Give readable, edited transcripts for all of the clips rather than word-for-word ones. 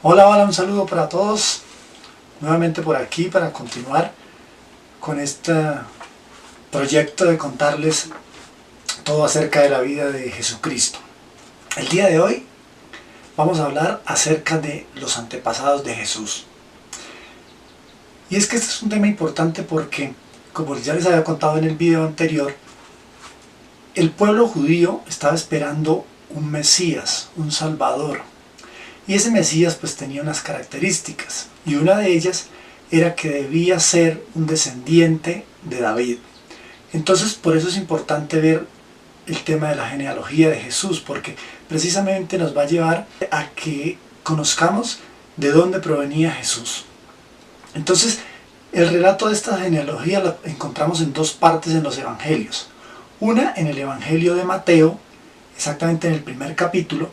Hola, hola, un saludo para todos, nuevamente por aquí para continuar con este proyecto de contarles todo acerca de la vida de Jesucristo. El día de hoy vamos a hablar acerca de los antepasados de Jesús. Y es que este es un tema importante porque, como ya les había contado en el video anterior, el pueblo judío estaba esperando un Mesías, un Salvador. Y ese Mesías pues tenía unas características, y una de ellas era que debía ser un descendiente de David. Entonces por eso es importante ver el tema de la genealogía de Jesús, porque precisamente nos va a llevar a que conozcamos de dónde provenía Jesús. Entonces el relato de esta genealogía lo encontramos en dos partes en los evangelios. Una en el evangelio de Mateo, exactamente en el primer capítulo,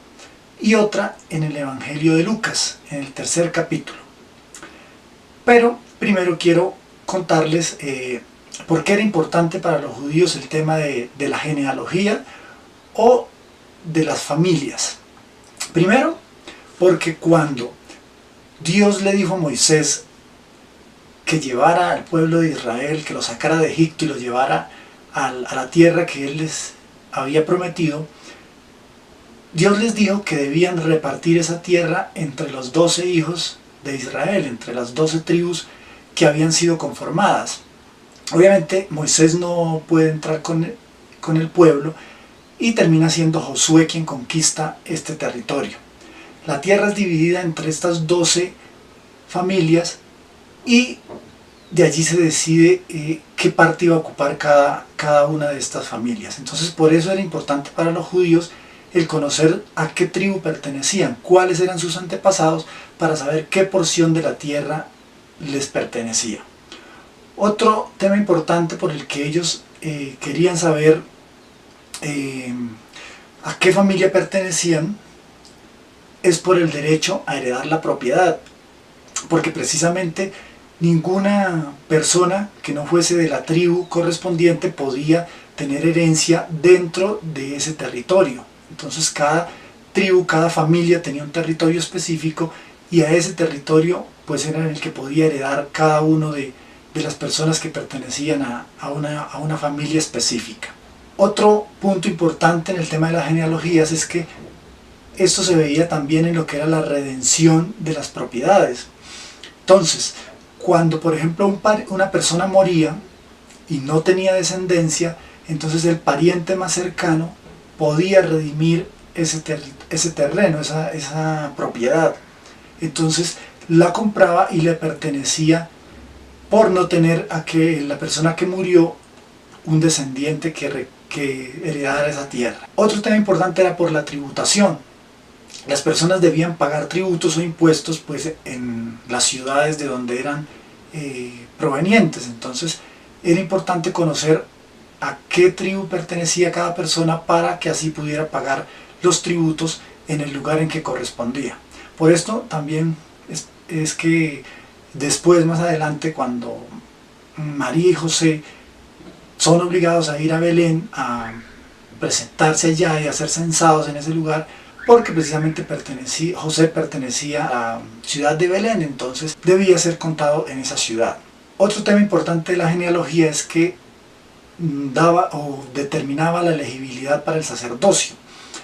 y otra en el Evangelio de Lucas, en el tercer capítulo. Pero primero quiero contarles por qué era importante para los judíos el tema de la genealogía o de las familias. Primero, porque cuando Dios le dijo a Moisés que llevara al pueblo de Israel, que lo sacara de Egipto y lo llevara a la tierra que Él les había prometido, Dios les dijo que debían repartir esa tierra entre los 12 hijos de Israel, entre las 12 tribus que habían sido conformadas. Obviamente Moisés no puede entrar con el pueblo y termina siendo Josué quien conquista este territorio. La tierra es dividida entre estas 12 familias y de allí se decide qué parte iba a ocupar cada una de estas familias. Entonces por eso era importante para los judíos el conocer a qué tribu pertenecían, cuáles eran sus antepasados, para saber qué porción de la tierra les pertenecía. Otro tema importante por el que ellos querían saber a qué familia pertenecían es por el derecho a heredar la propiedad, porque precisamente ninguna persona que no fuese de la tribu correspondiente podía tener herencia dentro de ese territorio. Entonces cada tribu, cada familia tenía un territorio específico y a ese territorio pues era el que podía heredar cada uno de las personas que pertenecían a una familia específica. Otro punto importante en el tema de las genealogías es que esto se veía también en lo que era la redención de las propiedades. Entonces, cuando por ejemplo una persona moría y no tenía descendencia, entonces el pariente más cercano podía redimir ese terreno, esa propiedad. Entonces la compraba y le pertenecía por no tener a que la persona que murió un descendiente que heredara esa tierra. Otro tema importante era por la tributación. Las personas debían pagar tributos o impuestos pues en las ciudades de donde eran provenientes. Entonces era importante conocer a qué tribu pertenecía cada persona para que así pudiera pagar los tributos en el lugar en que correspondía. Por esto también es que después, más adelante, cuando María y José son obligados a ir a Belén a presentarse allá y a ser censados en ese lugar, porque precisamente José pertenecía a la ciudad de Belén, entonces debía ser contado en esa ciudad. Otro tema importante de la genealogía es que daba o determinaba la elegibilidad para el sacerdocio.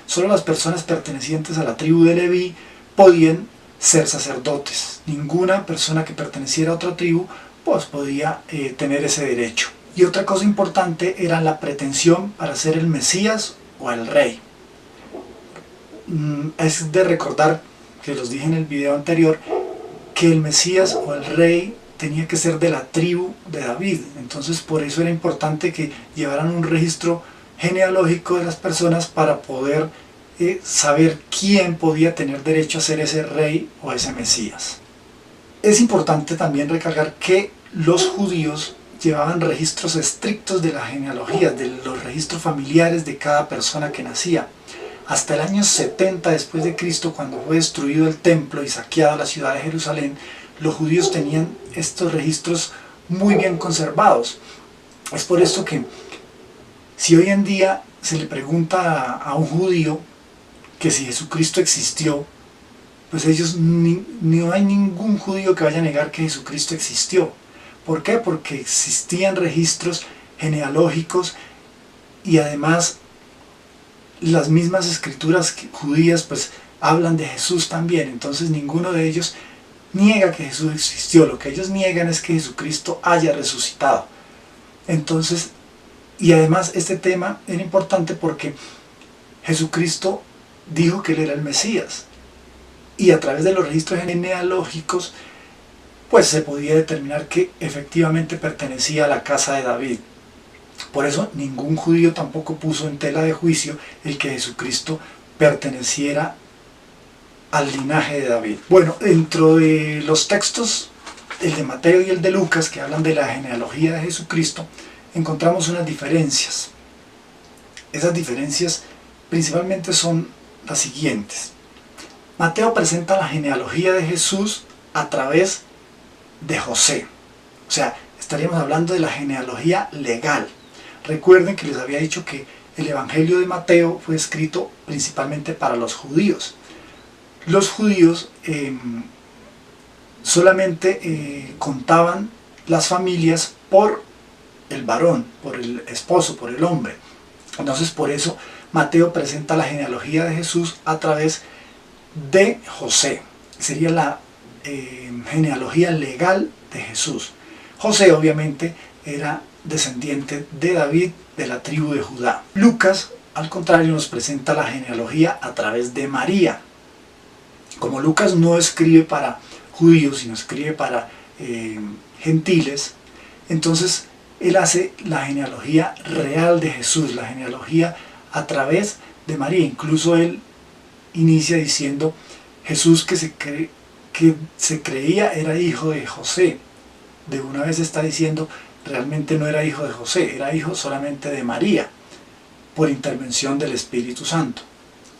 Solo las personas pertenecientes a la tribu de Leví podían ser sacerdotes. Ninguna persona que perteneciera a otra tribu pues podía tener ese derecho. Y otra cosa importante era la pretensión para ser el Mesías o el Rey. Es de recordar, que los dije en el video anterior, que el Mesías o el Rey tenía que ser de la tribu de David. Entonces por eso era importante que llevaran un registro genealógico de las personas para poder saber quién podía tener derecho a ser ese rey o ese Mesías. Es importante también recalcar que los judíos llevaban registros estrictos de la genealogía, de los registros familiares de cada persona que nacía. Hasta el año 70 después de Cristo, cuando fue destruido el templo y saqueada la ciudad de Jerusalén, los judíos tenían estos registros muy bien conservados. Es por esto que si hoy en día se le pregunta a un judío que si Jesucristo existió, pues no hay ningún judío que vaya a negar que Jesucristo existió. ¿Por qué? Porque existían registros genealógicos y además las mismas escrituras judías pues hablan de Jesús también. Entonces ninguno de ellos niega que Jesús existió. Lo que ellos niegan es que Jesucristo haya resucitado. Entonces, y además este tema era importante porque Jesucristo dijo que Él era el Mesías. Y a través de los registros genealógicos, pues se podía determinar que efectivamente pertenecía a la casa de David. Por eso ningún judío tampoco puso en tela de juicio el que Jesucristo perteneciera al linaje de David. Bueno, dentro de los textos, el de Mateo y el de Lucas, que hablan de la genealogía de Jesucristo, encontramos unas diferencias. Esas diferencias principalmente son las siguientes. Mateo presenta la genealogía de Jesús a través de José. O sea, estaríamos hablando de la genealogía legal. Recuerden que les había dicho que el Evangelio de Mateo fue escrito principalmente para los judíos. Los judíos solamente contaban las familias por el varón, por el esposo, por el hombre. Entonces por eso Mateo presenta la genealogía de Jesús a través de José. Sería la genealogía legal de Jesús. José obviamente era descendiente de David, de la tribu de Judá. Lucas, al contrario, nos presenta la genealogía a través de María. Como Lucas no escribe para judíos, sino escribe para gentiles, entonces él hace la genealogía real de Jesús, la genealogía a través de María. Incluso él inicia diciendo: Jesús que se creía era hijo de José. De una vez está diciendo, realmente no era hijo de José, era hijo solamente de María, por intervención del Espíritu Santo.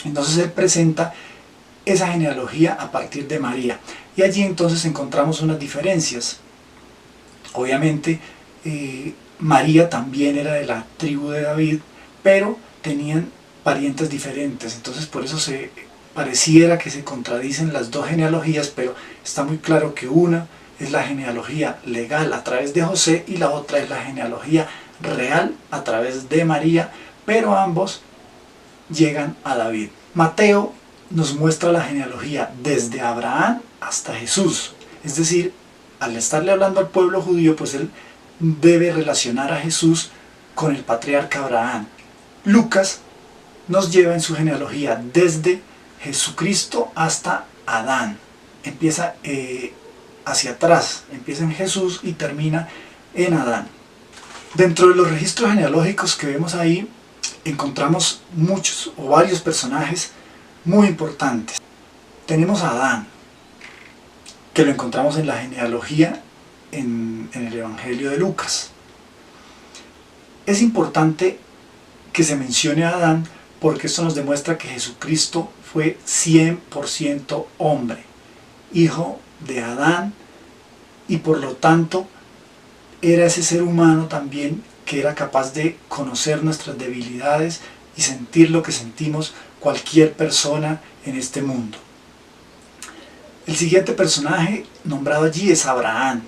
Entonces él presenta esa genealogía a partir de María. Y allí entonces encontramos unas diferencias. Obviamente María también era de la tribu de David, pero tenían parientes diferentes. Entonces por eso pareciera que se contradicen las dos genealogías, pero está muy claro que una es la genealogía legal a través de José y la otra es la genealogía real a través de María, pero ambos llegan a David. Mateo nos muestra la genealogía desde Abraham hasta Jesús, es decir, al estarle hablando al pueblo judío, pues él debe relacionar a Jesús con el patriarca Abraham. Lucas nos lleva en su genealogía desde Jesucristo hasta Adán. Empieza hacia atrás, empieza en Jesús y termina en Adán. Dentro de los registros genealógicos que vemos ahí, encontramos muchos o varios personajes muy importantes. Tenemos a Adán, que lo encontramos en la genealogía en el Evangelio de Lucas. Es importante que se mencione a Adán porque esto nos demuestra que Jesucristo fue 100% hombre, hijo de Adán, y por lo tanto era ese ser humano también que era capaz de conocer nuestras debilidades y sentir lo que sentimos cualquier persona en este mundo. El siguiente personaje nombrado allí es Abraham.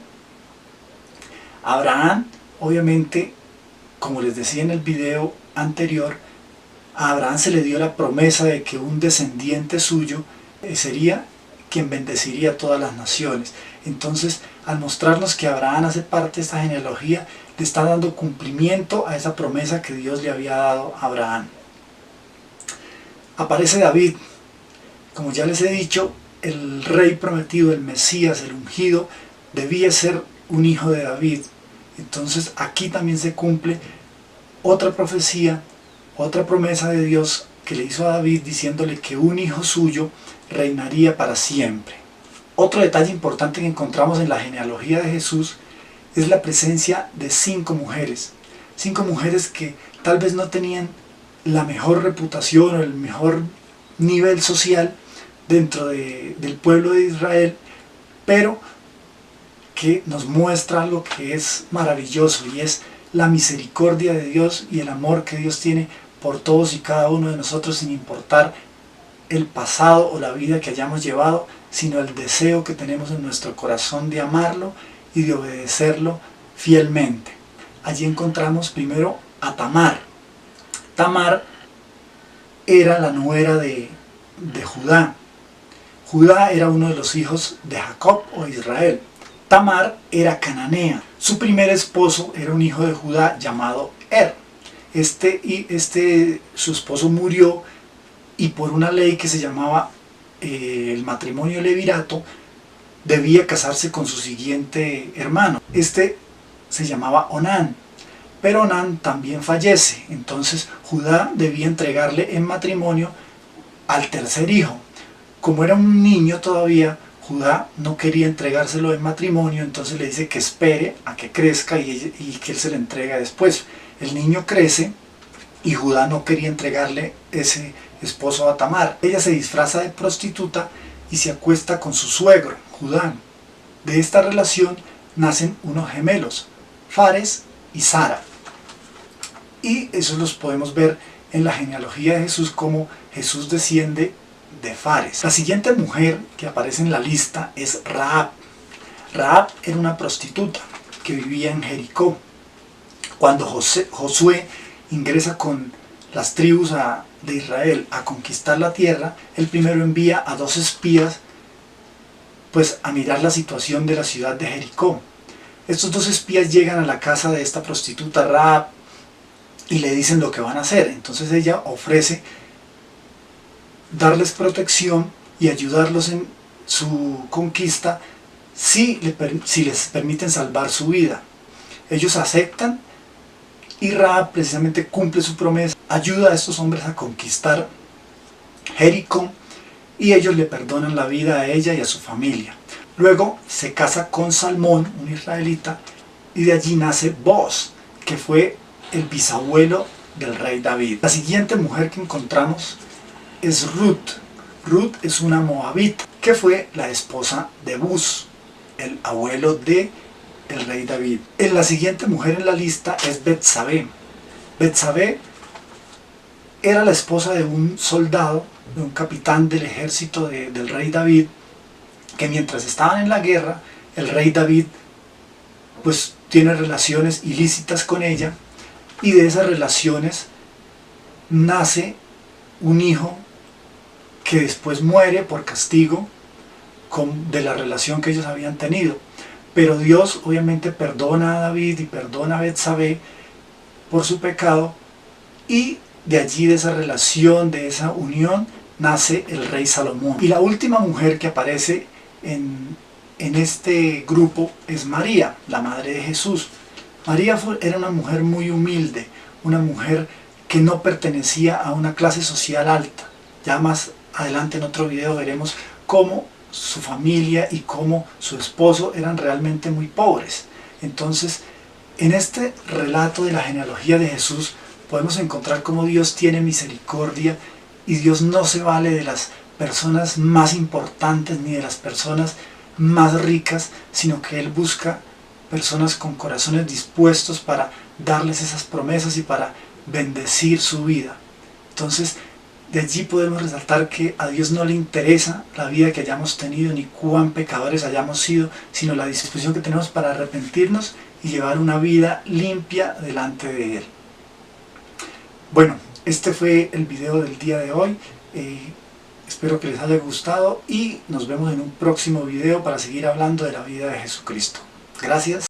Abraham, obviamente, como les decía en el video anterior, a Abraham se le dio la promesa de que un descendiente suyo sería quien bendeciría a todas las naciones. Entonces, al mostrarnos que Abraham hace parte de esta genealogía, le está dando cumplimiento a esa promesa que Dios le había dado a Abraham. Aparece David. Como ya les he dicho, el rey prometido, el Mesías, el ungido, debía ser un hijo de David. Entonces aquí también se cumple otra profecía, otra promesa de Dios que le hizo a David diciéndole que un hijo suyo reinaría para siempre. Otro detalle importante que encontramos en la genealogía de Jesús es la presencia de 5 mujeres. 5 mujeres que tal vez no tenían la mejor reputación o el mejor nivel social dentro del pueblo de Israel, pero que nos muestra algo que es maravilloso, y es la misericordia de Dios y el amor que Dios tiene por todos y cada uno de nosotros, sin importar el pasado o la vida que hayamos llevado, sino el deseo que tenemos en nuestro corazón de amarlo y de obedecerlo fielmente. Allí encontramos primero a Tamar. Tamar era la nuera de Judá. Judá era uno de los hijos de Jacob o Israel. Tamar era cananea. Su primer esposo era un hijo de Judá llamado Er. Su esposo murió, y por una ley que se llamaba el matrimonio levirato, debía casarse con su siguiente hermano. Se llamaba Onán, pero Onán también fallece. Entonces Judá debía entregarle en matrimonio al tercer hijo. Como era un niño todavía, Judá no quería entregárselo en matrimonio, entonces le dice que espere a que crezca y que él se le entrega después. El niño crece y Judá no quería entregarle ese esposo a Tamar. Ella se disfraza de prostituta y se acuesta con su suegro, Judá. De esta relación nacen unos gemelos, Fares y Zara. Y eso los podemos ver en la genealogía de Jesús, como Jesús desciende de Fares. La siguiente mujer que aparece en la lista es Rahab. Rahab era una prostituta que vivía en Jericó. Cuando Josué ingresa con las tribus de Israel a conquistar la tierra, él primero envía a 2 espías pues a mirar la situación de la ciudad de Jericó. Estos 2 espías llegan a la casa de esta prostituta Rahab y le dicen lo que van a hacer. Entonces ella ofrece darles protección y ayudarlos en su conquista si les permiten salvar su vida. Ellos aceptan y Rahab precisamente cumple su promesa, ayuda a estos hombres a conquistar Jericó y ellos le perdonan la vida a ella y a su familia. Luego se casa con Salmón, un israelita, y de allí nace Booz, que fue el bisabuelo del rey David. La siguiente mujer que encontramos es Ruth. Ruth es una moabita, que fue la esposa de Buz, el abuelo de el rey David. La siguiente mujer en la lista es Betsabé. Betsabé era la esposa de un soldado, de un capitán del ejército del rey David, que mientras estaban en la guerra, el rey David pues tiene relaciones ilícitas con ella, y de esas relaciones nace un hijo que después muere por castigo de la relación que ellos habían tenido. Pero Dios obviamente perdona a David y perdona a Betsabé por su pecado, y de allí, de esa relación, de esa unión, nace el rey Salomón. Y la última mujer que aparece en este grupo es María, la madre de Jesús. María era una mujer muy humilde, una mujer que no pertenecía a una clase social alta. Ya más adelante en otro video veremos cómo su familia y cómo su esposo eran realmente muy pobres. Entonces, en este relato de la genealogía de Jesús podemos encontrar cómo Dios tiene misericordia, y Dios no se vale de las personas más importantes ni de las personas más ricas, sino que Él busca personas con corazones dispuestos para darles esas promesas y para bendecir su vida. Entonces, de allí podemos resaltar que a Dios no le interesa la vida que hayamos tenido ni cuán pecadores hayamos sido, sino la disposición que tenemos para arrepentirnos y llevar una vida limpia delante de Él. Bueno, este fue el video del día de hoy. Espero que les haya gustado y nos vemos en un próximo video para seguir hablando de la vida de Jesucristo. Gracias.